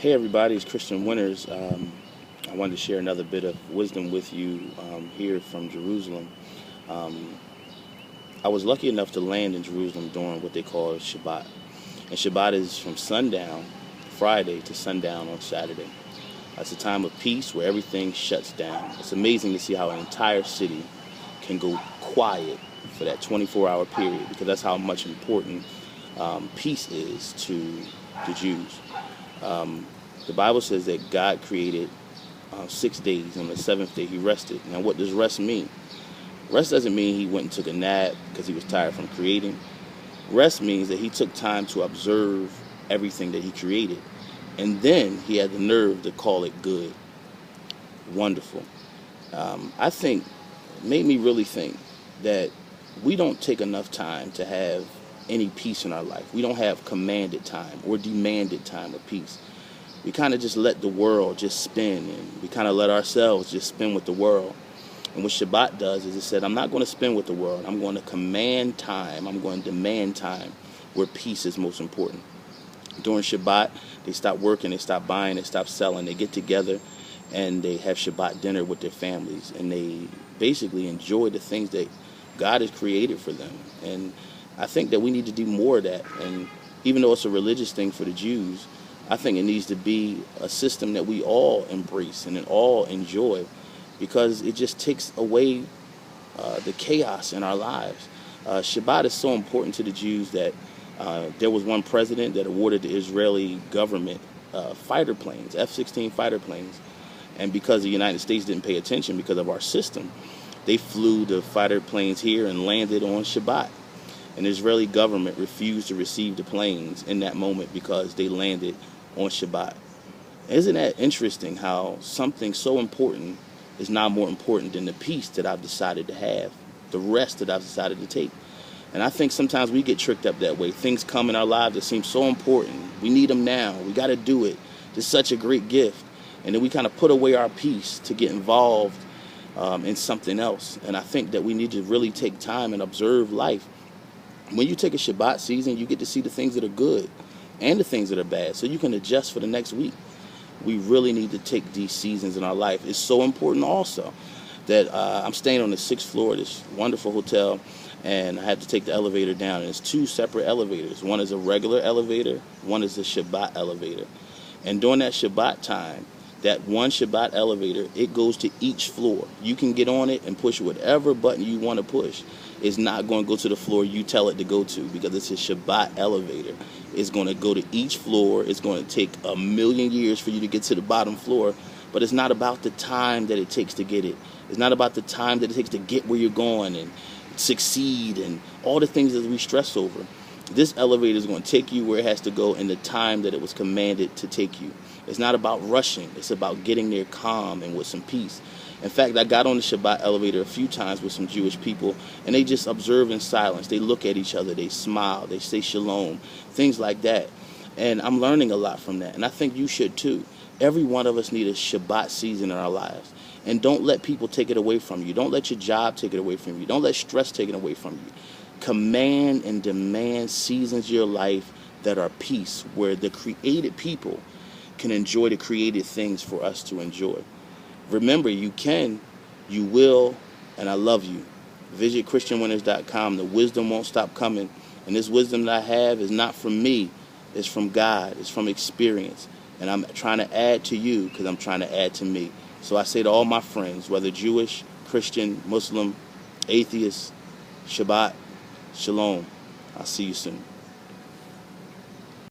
Hey everybody, it's Christian Winters. I wanted to share another bit of wisdom with you here from Jerusalem. Um, I was lucky enough to land in Jerusalem during what they call Shabbat. And Shabbat is from sundown Friday to sundown on Saturday. It's a time of peace where everything shuts down. It's amazing to see how an entire city can go quiet for that 24-hour period, because that's how much important peace is to the Jews. Um, the Bible says that God created 6 days. On the seventh day, he rested. Now, what does rest mean? Rest doesn't mean he went and took a nap because he was tired from creating. Rest means that he took time to observe everything that he created. And then he had the nerve to call it good. Wonderful. I think, it made me really think that we don't take enough time to have any peace in our life. We don't have commanded time or demanded time of peace. We kind of just let the world just spin, and we kind of let ourselves just spin with the world. And what Shabbat does is it said, I'm not going to spin with the world. I'm going to command time. I'm going to demand time where peace is most important. During Shabbat, they stop working, they stop buying, they stop selling. They get together and they have Shabbat dinner with their families, and they basically enjoy the things that God has created for them. And I think that we need to do more of that. And even though it's a religious thing for the Jews, I think it needs to be a system that we all embrace and all enjoy, because it just takes away the chaos in our lives. Shabbat is so important to the Jews that there was one president that awarded the Israeli government fighter planes, F-16 fighter planes. And because the United States didn't pay attention because of our system, they flew the fighter planes here and landed on Shabbat. And the Israeli government refused to receive the planes in that moment because they landed on Shabbat. Isn't that interesting how something so important is now more important than the peace that I've decided to have, the rest that I've decided to take? And I think sometimes we get tricked up that way. Things come in our lives that seem so important. We need them now. We got to do it. It's such a great gift. And then we kind of put away our peace to get involved in something else. And I think that we need to really take time and observe life. When you take a Shabbat season, you get to see the things that are good and the things that are bad, so you can adjust for the next week. We really need to take these seasons in our life. It's so important also that I'm staying on the 6th floor of this wonderful hotel, and I had to take the elevator down. And it's 2 separate elevators. One is a regular elevator, one is a Shabbat elevator. And during that Shabbat time, that one Shabbat elevator, it goes to each floor. You can get on it and push whatever button you want to push. It's not going to go to the floor you tell it to go to, because it's a Shabbat elevator. It's going to go to each floor. It's going to take a million years for you to get to the bottom floor, but it's not about the time that it takes to get it. It's not about the time that it takes to get where you're going and succeed and all the things that we stress over. This elevator is going to take you where it has to go in the time that it was commanded to take you. It's not about rushing. It's about getting there calm and with some peace. In fact, I got on the Shabbat elevator a few times with some Jewish people, and they just observe in silence. They look at each other. They smile. They say shalom, things like that. And I'm learning a lot from that, and I think you should too. Every one of us need a Shabbat season in our lives. And don't let people take it away from you. Don't let your job take it away from you. Don't let stress take it away from you. Command and demand seasons of your life that are peace, where the created people can enjoy the created things for us to enjoy. Remember, you can, you will, and I love you. Visit ChristianWinterscom. The wisdom won't stop coming. And this wisdom that I have is not from me. It's from God. It's from experience. And I'm trying to add to you because I'm trying to add to me. So I say to all my friends, whether Jewish, Christian, Muslim, atheist, Shabbat, Shalom. I'll see you soon.